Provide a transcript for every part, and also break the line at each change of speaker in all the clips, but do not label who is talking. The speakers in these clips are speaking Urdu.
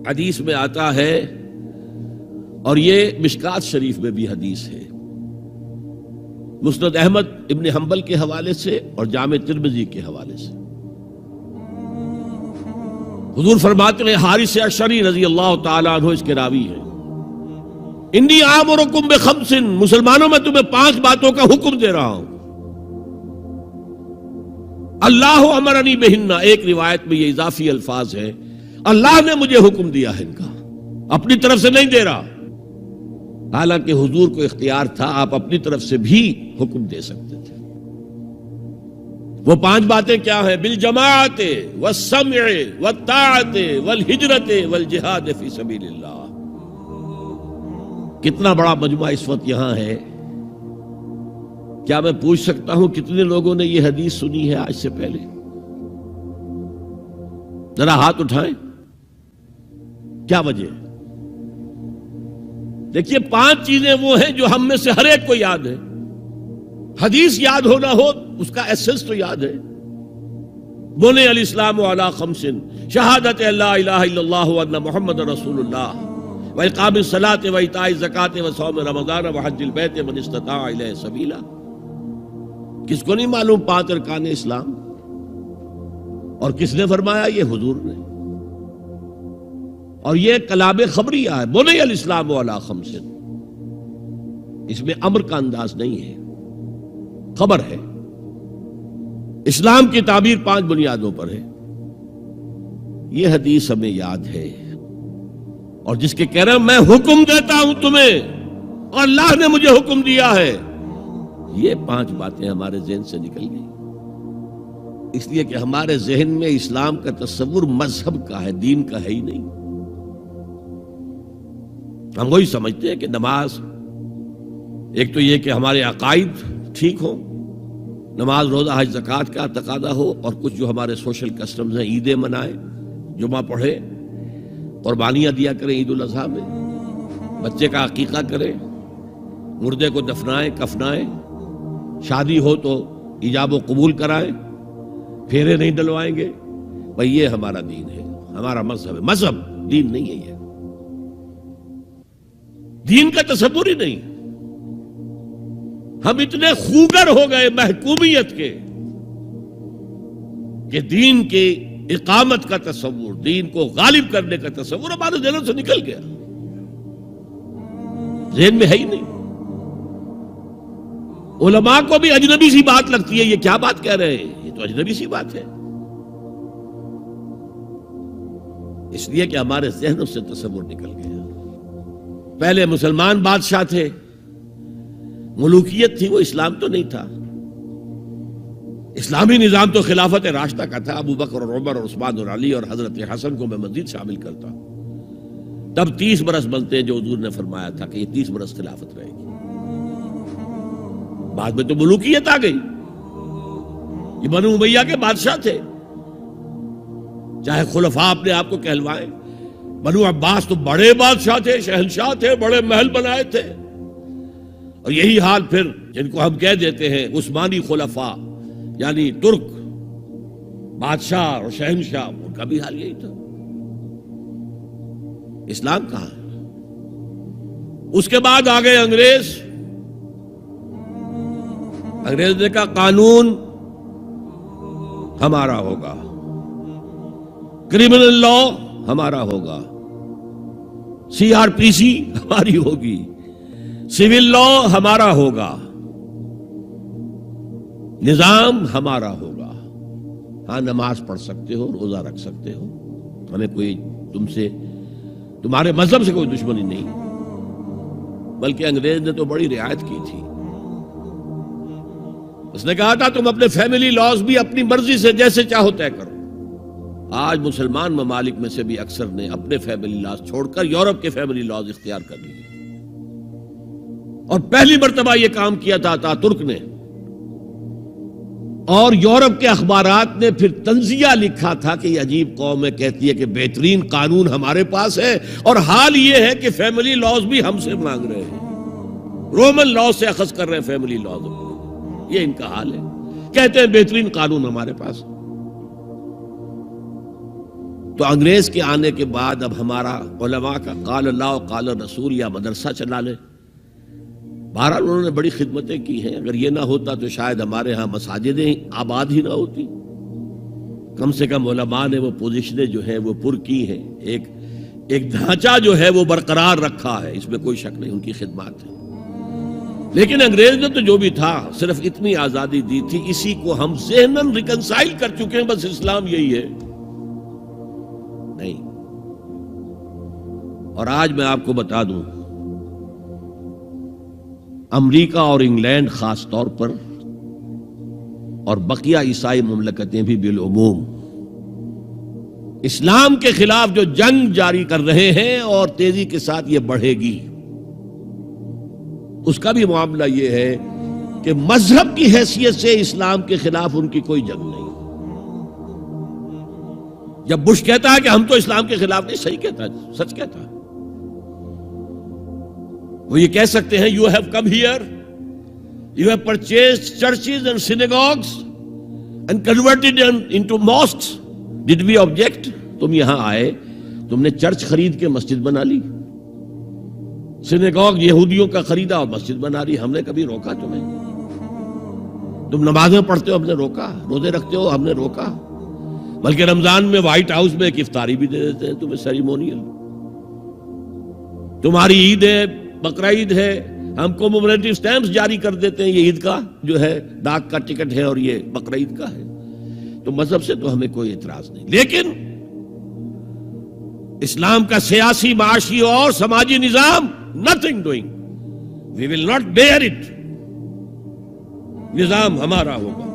حدیث میں آتا ہے، اور یہ مشکات شریف میں بھی حدیث ہے، مسند احمد ابن حنبل کے حوالے سے اور جامع ترمذی کے حوالے سے، حضور فرماتے ہیں، حارث اشعری رضی اللہ تعالیٰ عنہ اس کے راوی ہیں، انی آمرکم بخمس، مسلمانوں میں تمہیں 5 باتوں کا حکم دے رہا ہوں، اللہ امرنی بہن، ایک روایت میں یہ اضافی الفاظ ہیں، اللہ نے مجھے حکم دیا ہے ان کا، اپنی طرف سے نہیں دے رہا، حالانکہ حضور کو اختیار تھا، آپ اپنی طرف سے بھی حکم دے سکتے تھے۔ وہ 5 باتیں کیا ہیں؟ بالجماعت والسمع والطاعت والہجرت والجہاد فی سبیل اللہ۔ کتنا بڑا مجمع اس وقت یہاں ہے، کیا میں پوچھ سکتا ہوں کتنے لوگوں نے یہ حدیث سنی ہے آج سے پہلے؟ ذرا ہاتھ اٹھائیں، کیا وجہ ہے؟ دیکھیے 5 چیزیں وہ ہیں جو ہم میں سے ہر ایک کو یاد ہے، حدیث یاد ہونا ہو اس کا ایسنس تو یاد ہے۔ بنی الاسلام علی 5، شہادت لا الہ الا اللہ وان محمد رسول اللہ، واقام الصلاۃ وایتاء الزکاۃ وصوم رمضان وحج البیت من استطاع الیہ سبیلا۔ کس کو نہیں معلوم 5 ارکان اسلام؟ اور کس نے فرمایا؟ یہ حضور نے۔ اور یہ کلام خبریہ ہے، بنی الاسلام علی 5، اس میں امر کا انداز نہیں ہے، خبر ہے۔ اسلام کی تعبیر 5 بنیادوں پر ہے، یہ حدیث ہمیں یاد ہے۔ اور جس کے کہہ رہے ہیں میں حکم دیتا ہوں تمہیں اور اللہ نے مجھے حکم دیا ہے، یہ 5 باتیں ہمارے ذہن سے نکل گئی، اس لیے کہ ہمارے ذہن میں اسلام کا تصور مذہب کا ہے، دین کا ہے ہی نہیں۔ ہم وہی سمجھتے ہیں کہ نماز، ایک تو یہ کہ ہمارے عقائد ٹھیک ہوں، نماز روزہ حج زکوٰۃ کا تقاضا ہو، اور کچھ جو ہمارے سوشل کسٹمز ہیں، عیدیں منائیں، جمعہ پڑھے، قربانیاں دیا کریں عید الاضحیٰ میں، بچے کا عقیقہ کریں، مردے کو دفنائیں کفنائیں، شادی ہو تو ایجاب و قبول کرائیں، پھیرے نہیں ڈلوائیں گے، بھئی یہ ہمارا دین ہے، ہمارا مذہب ہے۔ مذہب دین نہیں ہے، یہ دین کا تصور ہی نہیں۔ ہم اتنے خوگر ہو گئے محکومیت کے کہ دین کی اقامت کا تصور، دین کو غالب کرنے کا تصور ہمارے ذہنوں سے نکل گیا، ذہن میں ہے ہی نہیں۔ علماء کو بھی اجنبی سی بات لگتی ہے، یہ کیا بات کہہ رہے ہیں، یہ تو اجنبی سی بات ہے، اس لیے کہ ہمارے ذہنوں سے تصور نکل گیا۔ پہلے مسلمان بادشاہ تھے، ملوکیت تھی، وہ اسلام تو نہیں تھا۔ اسلامی نظام تو خلافت راشدہ کا تھا، ابو بکر اور عمر اور عثمان اور علی اور حضرت حسن کو میں مزید شامل کرتا ہوں۔ تب 30 برس بنتے ہیں جو حضور نے فرمایا تھا کہ یہ 30 برس خلافت رہے گی۔ بعد میں تو ملوکیت آ گئی، یہ بنو امیہ کے بادشاہ تھے، چاہے خلفاء اپنے آپ کو کہلوائیں۔ بنو عباس تو بڑے بادشاہ تھے، شہنشاہ تھے، بڑے محل بنائے تھے، اور یہی حال پھر جن کو ہم کہہ دیتے ہیں عثمانی خلفاء، یعنی ترک بادشاہ اور شہنشاہ، ان کا بھی حال یہی تھا۔ اسلام کہاں ہے؟ اس کے بعد آ گئے انگریز نے کہا قانون ہمارا ہوگا، کرمنل لا ہمارا ہوگا، CRPC ہماری ہوگی، سول لا ہمارا ہوگا، نظام ہمارا ہوگا۔ ہاں نماز پڑھ سکتے ہو، روزہ رکھ سکتے ہو، ہمیں کوئی تمہارے مذہب سے کوئی دشمنی نہیں، بلکہ انگریز نے تو بڑی رعایت کی تھی۔ اس نے کہا تھا تم اپنے فیملی لاز بھی اپنی مرضی سے جیسے چاہو طے کرو۔ آج مسلمان ممالک میں سے بھی اکثر نے اپنے فیملی لاز چھوڑ کر یورپ کے فیملی لاز اختیار کر لیے، اور پہلی مرتبہ یہ کام کیا تھا ترک نے، اور یورپ کے اخبارات نے پھر تنزیہ لکھا تھا کہ یہ عجیب قوم ہے، کہتی ہے کہ بہترین قانون ہمارے پاس ہے، اور حال یہ ہے کہ فیملی لاز بھی ہم سے مانگ رہے ہیں، رومن لاز سے اخذ کر رہے ہیں فیملی لاز، یہ ان کا حال ہے، کہتے ہیں بہترین قانون ہمارے پاس۔ تو انگریز کے آنے کے بعد اب ہمارا علماء کا قال اللہ و قال رسول یا مدرسہ چلا لے. بہرحال انہوں نے بڑی خدمتیں کی ہیں. اگر یہ نہ ہوتا تو شاید ہمارے ہاں مساجدیں آباد ہی نہ ہوتی. کم سے کم علماء نے وہ پوزیشنیں جو ہیں وہ پر کی ہیں. ایک ڈھانچہ جو ہے وہ برقرار رکھا ہے, اس میں کوئی شک نہیں, ان کی خدمات ہے. لیکن انگریز نے تو جو بھی تھا صرف اتنی آزادی دی تھی, اسی کو ہم ذہناً ریکنسائل کر چکے ہیں. بس اسلام یہی ہے نہیں. اور آج میں آپ کو بتا دوں, امریکہ اور انگلینڈ خاص طور پر اور بقیہ عیسائی مملکتیں بھی بالعموم اسلام کے خلاف جو جنگ جاری کر رہے ہیں اور تیزی کے ساتھ یہ بڑھے گی, اس کا بھی معاملہ یہ ہے کہ مذہب کی حیثیت سے اسلام کے خلاف ان کی کوئی جنگ نہیں. جب بش کہتا ہے کہ ہم تو اسلام کے خلاف نہیں, صحیح کہتا ہے, سچ کہتا ہے. وہ یہ کہہ سکتے ہیں, you have come here, you have purchased churches and synagogues and converted into mosques, did we object? تم یہاں آئے, تم نے چرچ خرید کے مسجد بنا لی, سینیگوگ یہودیوں کا خریدا اور مسجد بنا لی, ہم نے کبھی روکا تمہیں؟ تم نمازیں پڑھتے ہو, ہم نے روکا؟ روزے رکھتے ہو, ہم نے روکا؟ بلکہ رمضان میں وائٹ ہاؤس میں ایک افطاری بھی دے دیتے ہیں تمہیں, سیریمونیل. تمہاری عید ہے, بقرہ عید ہے, ہم کومیموریٹو سٹیمپس جاری کر دیتے ہیں, یہ عید کا جو ہے ڈاک کا ٹکٹ ہے اور یہ بقرہ عید کا ہے. تو مذہب سے تو ہمیں کوئی اعتراض نہیں, لیکن اسلام کا سیاسی, معاشی اور سماجی نظام, nothing doing. We will not bear it. نظام ہمارا ہوگا.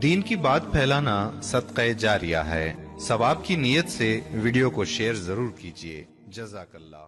دین کی بات پھیلانا صدقہ جاریہ ہے. ثواب کی نیت سے ویڈیو کو شیئر ضرور کیجیے. جزاک اللہ.